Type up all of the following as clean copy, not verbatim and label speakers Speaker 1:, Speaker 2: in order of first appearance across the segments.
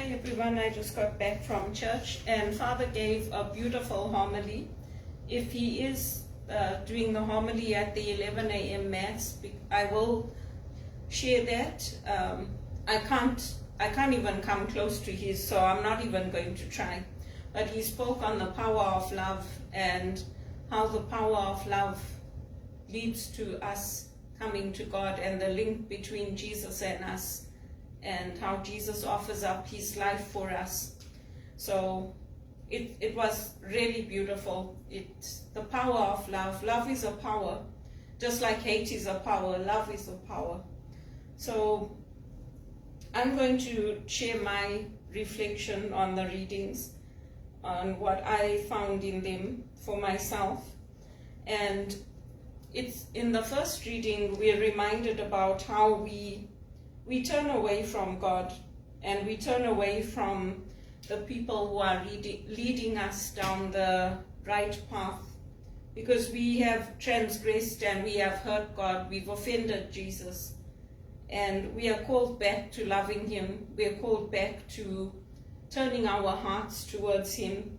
Speaker 1: Hi everyone, I just got back from church and Father gave a beautiful homily. If he is doing the homily at the 11 a.m. Mass, I will share that. I can't even come close to his, so I'm not even going to try. But he spoke on the power of love and how the power of love leads to us coming to God and the link between Jesus and us, and how Jesus offers up his life for us. So it was really beautiful. The power of love. Love is a power. Just like hate is a power, love is a power. So I'm going to share my reflection on the readings, on what I found in them for myself. And it's in the first reading, we're reminded about how we turn away from God, and we turn away from the people who are leading us down the right path, because we have transgressed and we have hurt God, we've offended Jesus, and we are called back to loving him. We are called back to turning our hearts towards him.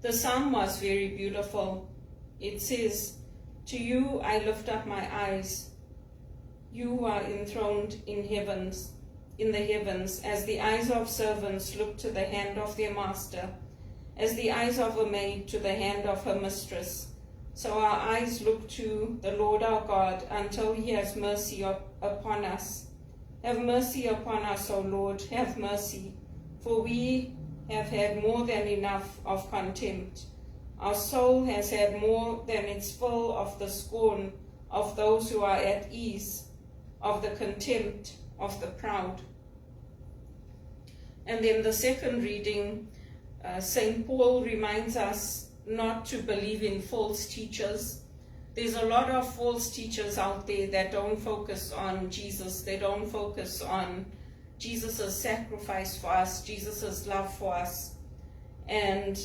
Speaker 1: The psalm was very beautiful. It says, "To you I lift up my eyes. You are enthroned in the heavens, as the eyes of servants look to the hand of their master, as the eyes of a maid to the hand of her mistress. So our eyes look to the Lord our God until he has mercy upon us. Have mercy upon us, O Lord, have mercy, for we have had more than enough of contempt. Our soul has had more than its fill of the scorn of those who are at ease, of the contempt of the proud." And then the second reading, St. Paul reminds us not to believe in false teachers. There's a lot of false teachers out there that don't focus on Jesus. They don't focus on Jesus' sacrifice for us, Jesus' love for us. And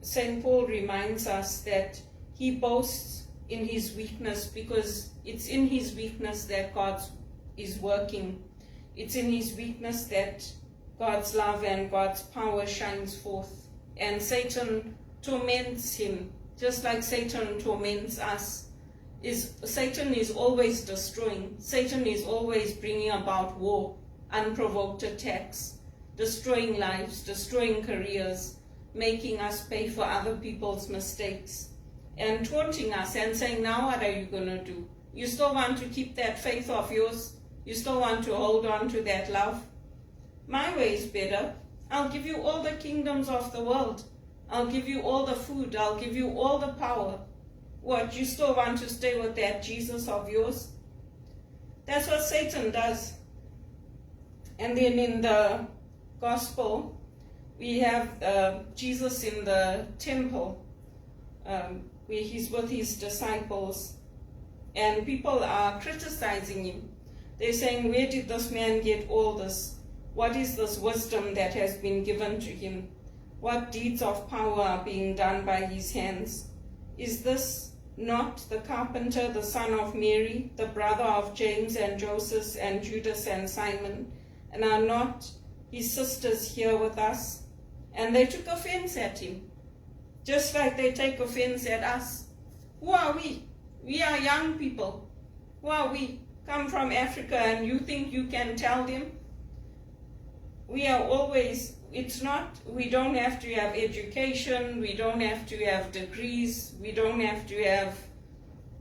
Speaker 1: St. Paul reminds us that he boasts in his weakness, because it's in his weakness that God is working. It's in his weakness that God's love and God's power shines forth. And Satan torments him, just like Satan torments us. Satan is always destroying. Satan is always bringing about war, unprovoked attacks, destroying lives, destroying careers, making us pay for other people's mistakes, and taunting us and saying, "Now what are you going to do? You still want to keep that faith of yours? You still want to hold on to that love? My way is better. I'll give you all the kingdoms of the world. I'll give you all the food. I'll give you all the power. What, you still want to stay with that Jesus of yours?" That's what Satan does. And then in the gospel, we have Jesus in the temple, where he's with his disciples, and people are criticizing him. They're saying, "Where did this man get all this? What is this wisdom that has been given to him? What deeds of power are being done by his hands? Is this not the carpenter, the son of Mary, the brother of James and Joseph and Judas and Simon? And are not his sisters here with us?" And they took offense at him, just like they take offense at us. Who are we? We are young people. Who are we? Come from Africa, and you think you can tell them? We are always, we don't have to have education, we don't have to have degrees, we don't have to have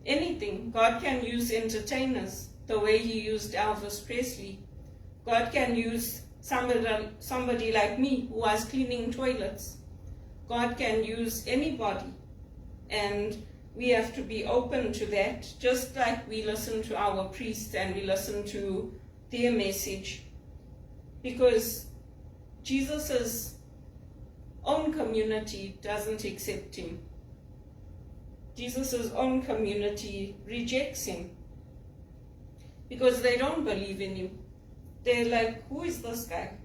Speaker 1: anything. God can use entertainers the way he used Elvis Presley. God can use somebody like me who was cleaning toilets. God can use anybody, and we have to be open to that, just like we listen to our priests and we listen to their message, because Jesus' own community doesn't accept him. Jesus' own community rejects him because they don't believe in him. They're like, "Who is this guy?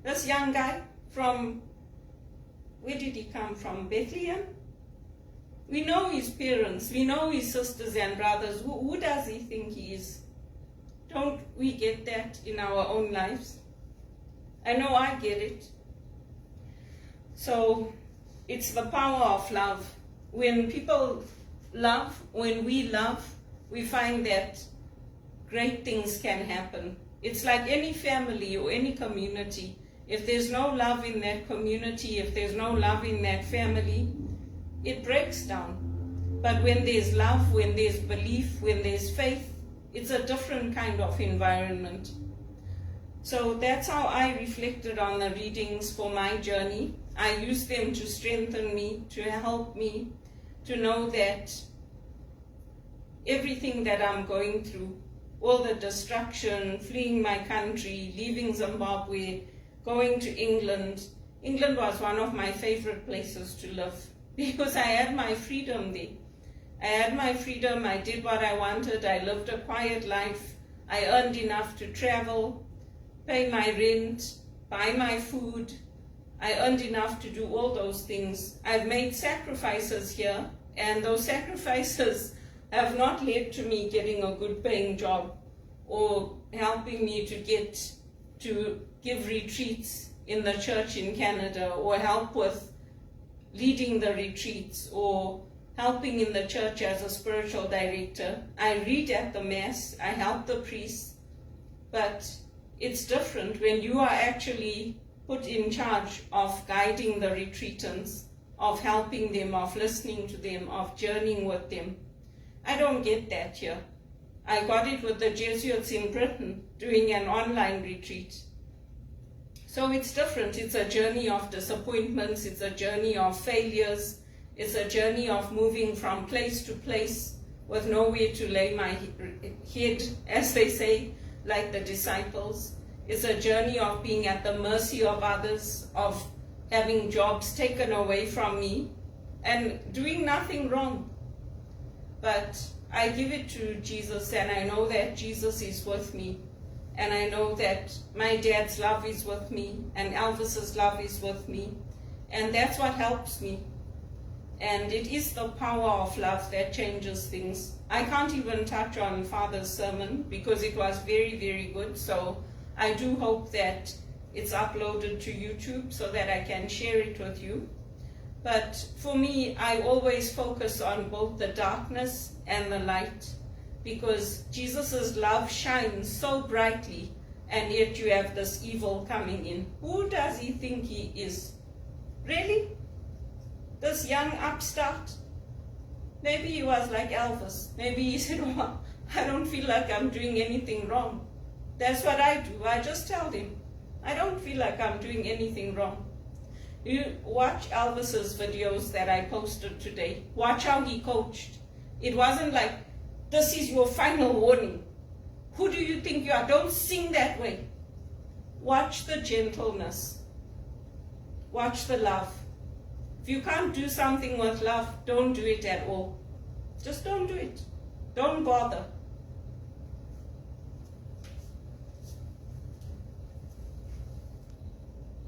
Speaker 1: This young guy from, where did he come from? Bethlehem? We know his parents, we know his sisters and brothers. Who does he think he is?" Don't we get that in our own lives? I know I get it. So it's the power of love. When people love, when we love, we find that great things can happen. It's like any family or any community. If there's no love in that community, if there's no love in that family, it breaks down. But when there's love, when there's belief, when there's faith, it's a different kind of environment. So that's how I reflected on the readings for my journey. I used them to strengthen me, to help me, to know that everything that I'm going through, all the destruction, fleeing my country, leaving Zimbabwe, going to England. England was one of my favorite places to live because I had my freedom there. I had my freedom, I did what I wanted, I lived a quiet life, I earned enough to travel, pay my rent, buy my food. I earned enough to do all those things. I've made sacrifices here, and those sacrifices have not led to me getting a good paying job or helping me to give retreats in the church in Canada, or help with leading the retreats, or helping in the church as a spiritual director. I read at the Mass, I help the priests, but it's different when you are actually put in charge of guiding the retreatants, of helping them, of listening to them, of journeying with them. I don't get that here. I got it with the Jesuits in Britain doing an online retreat. So it's different. It's a journey of disappointments, it's a journey of failures, it's a journey of moving from place to place with nowhere to lay my head, as they say, like the disciples. It's a journey of being at the mercy of others, of having jobs taken away from me, and doing nothing wrong. But I give it to Jesus, and I know that Jesus is with me. And I know that my dad's love is with me, and Elvis's love is with me. And that's what helps me. And it is the power of love that changes things. I can't even touch on Father's sermon because it was very, very good. So I do hope that it's uploaded to YouTube so that I can share it with you. But for me, I always focus on both the darkness and the light, because Jesus' love shines so brightly, and yet you have this evil coming in. Who does he think he is? Really? This young upstart? Maybe he was like Elvis. Maybe he said, oh, I don't feel like I'm doing anything wrong. That's what I do. I just tell him, I don't feel like I'm doing anything wrong. You watch Elvis's videos that I posted today. Watch how he coached. It wasn't like, this is your final warning. Who do you think you are? Don't sing that way. Watch the gentleness. Watch the love. If you can't do something with love, don't do it at all. Just don't do it. Don't bother.